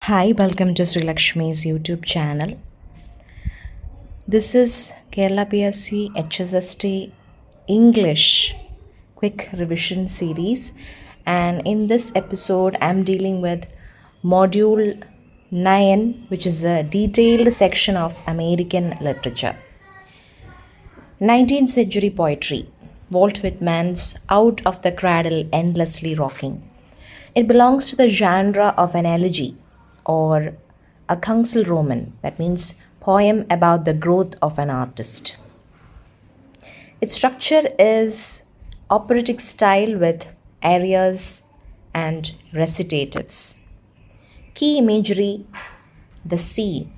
Hi, welcome to Sri Lakshmi's YouTube channel. This is Kerala PSC HSST English quick revision series, and in this episode I'm dealing with module 9, which is a detailed section of American literature. 19th century poetry. Walt Whitman's Out of the Cradle Endlessly Rocking. It belongs to the genre of an elegy or a Kunstroman, that means poem about the growth of an artist. Its structure is operatic style with arias and recitatives. Key imagery: the sea,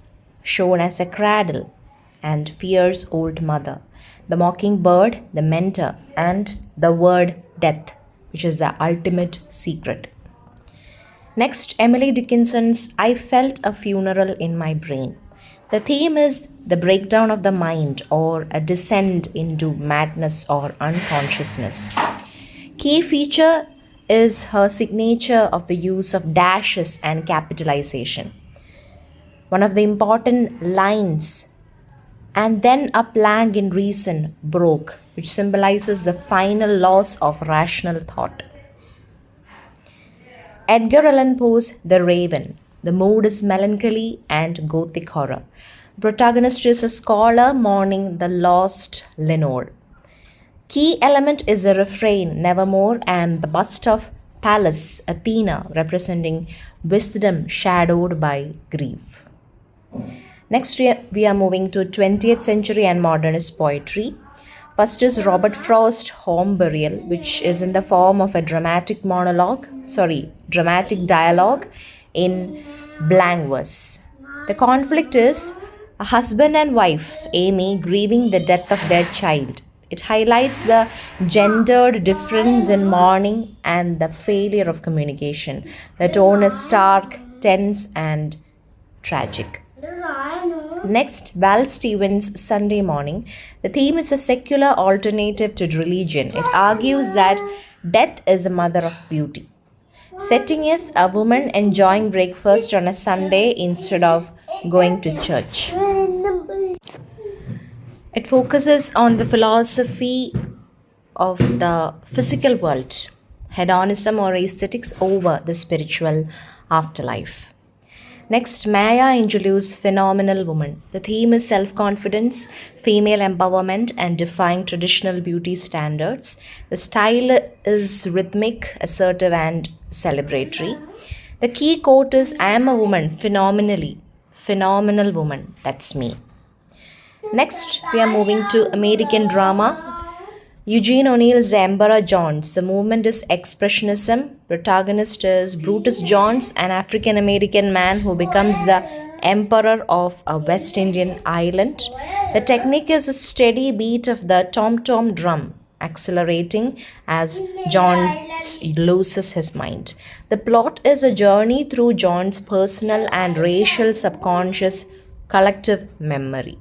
shown as a cradle, and fierce old mother, the mockingbird, the mentor, and the word death, which is the ultimate secret. Next, Emily Dickinson's I Felt a Funeral in My Brain. The theme is the breakdown of the mind or a descent into madness or unconsciousness. Key feature is her signature of the use of dashes and capitalization. One of the important lines, and then a plank in reason broke, which symbolizes the final loss of rational thought. Edgar Allan Poe's The Raven. The mood is melancholy and gothic horror. The protagonist is a scholar mourning the lost Lenore. Key element is a refrain, nevermore, and the bust of Pallas, Athena, representing wisdom shadowed by grief. Next, we are moving to 20th century and modernist poetry. First is Robert Frost's Home Burial, which is in the form of a dramatic dialogue in blank verse. The conflict is a husband and wife, Amy, grieving the death of their child. It highlights the gendered difference in mourning and the failure of communication. The tone is stark, tense, and tragic. Next, Val Stevens' Sunday Morning. The theme is a secular alternative to religion. It argues that death is the mother of beauty. Setting is a woman enjoying breakfast on a Sunday instead of going to church. It focuses on the philosophy of the physical world, hedonism or aesthetics over the spiritual afterlife. Next, Maya Angelou's Phenomenal Woman. The theme is self-confidence, female empowerment, and defying traditional beauty standards. The style is rhythmic, assertive, and celebratory. The key quote is, I am a woman, phenomenal woman, that's me. Next, we are moving to American drama. Eugene O'Neill's Emperor Jones. The movement is expressionism. Protagonist is Brutus Jones, an African American man who becomes the emperor of a West Indian island. The technique is a steady beat of the tom-tom drum, accelerating as Jones loses his mind. The plot is a journey through Jones' personal and racial subconscious collective memory.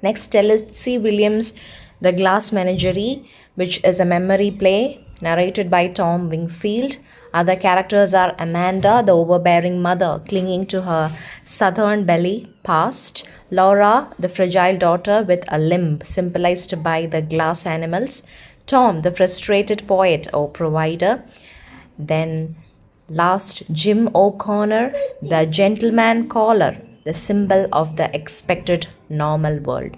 Next, Tennessee Williams' The Glass Menagerie, which is a memory play narrated by Tom Wingfield. Other characters are Amanda, the overbearing mother clinging to her southern belly past; Laura, the fragile daughter with a limb symbolized by the glass animals; Tom, the frustrated poet or provider; then last, Jim O'Connor, the gentleman caller, the symbol of the expected normal world.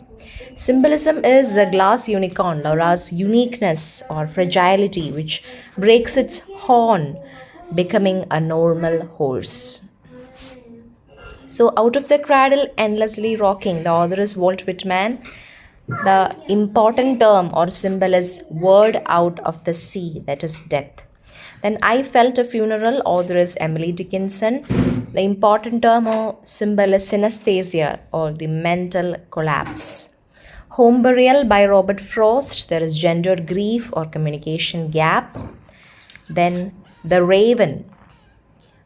Symbolism is the glass unicorn, Laura's uniqueness or fragility, which breaks its horn, becoming a normal horse. So, Out of the Cradle Endlessly Rocking. The author is Walt Whitman. The important term or symbol is word out of the sea, that is death. Then I Felt a Funeral. Author is Emily Dickinson. The important term or symbol is synesthesia or the mental collapse. Home Burial by Robert Frost. There is gendered grief or communication gap. Then The Raven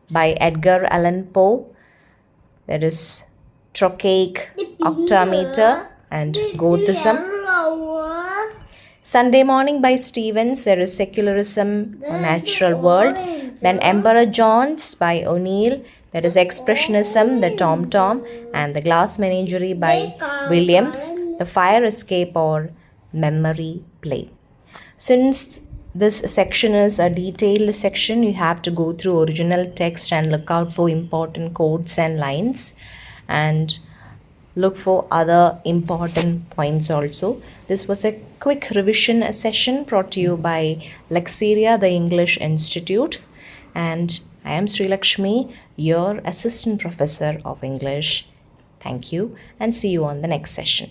by Edgar Allan Poe. There is trochaic octameter and Gothism. Sunday Morning by Stevens, there is Secularism or Natural World. Then Emperor John's by O'Neill, there is Expressionism, The Tom Tom, and The Glass Menagerie by Williams, The Fire Escape or Memory Play. Since this section is a detailed section, you have to go through original text and look out for important quotes and lines, and look for other important points also. This was a quick revision session brought to you by Lexeria, the English Institute, and I am Sri Lakshmi, your Assistant Professor of English. Thank you and see you on the next session.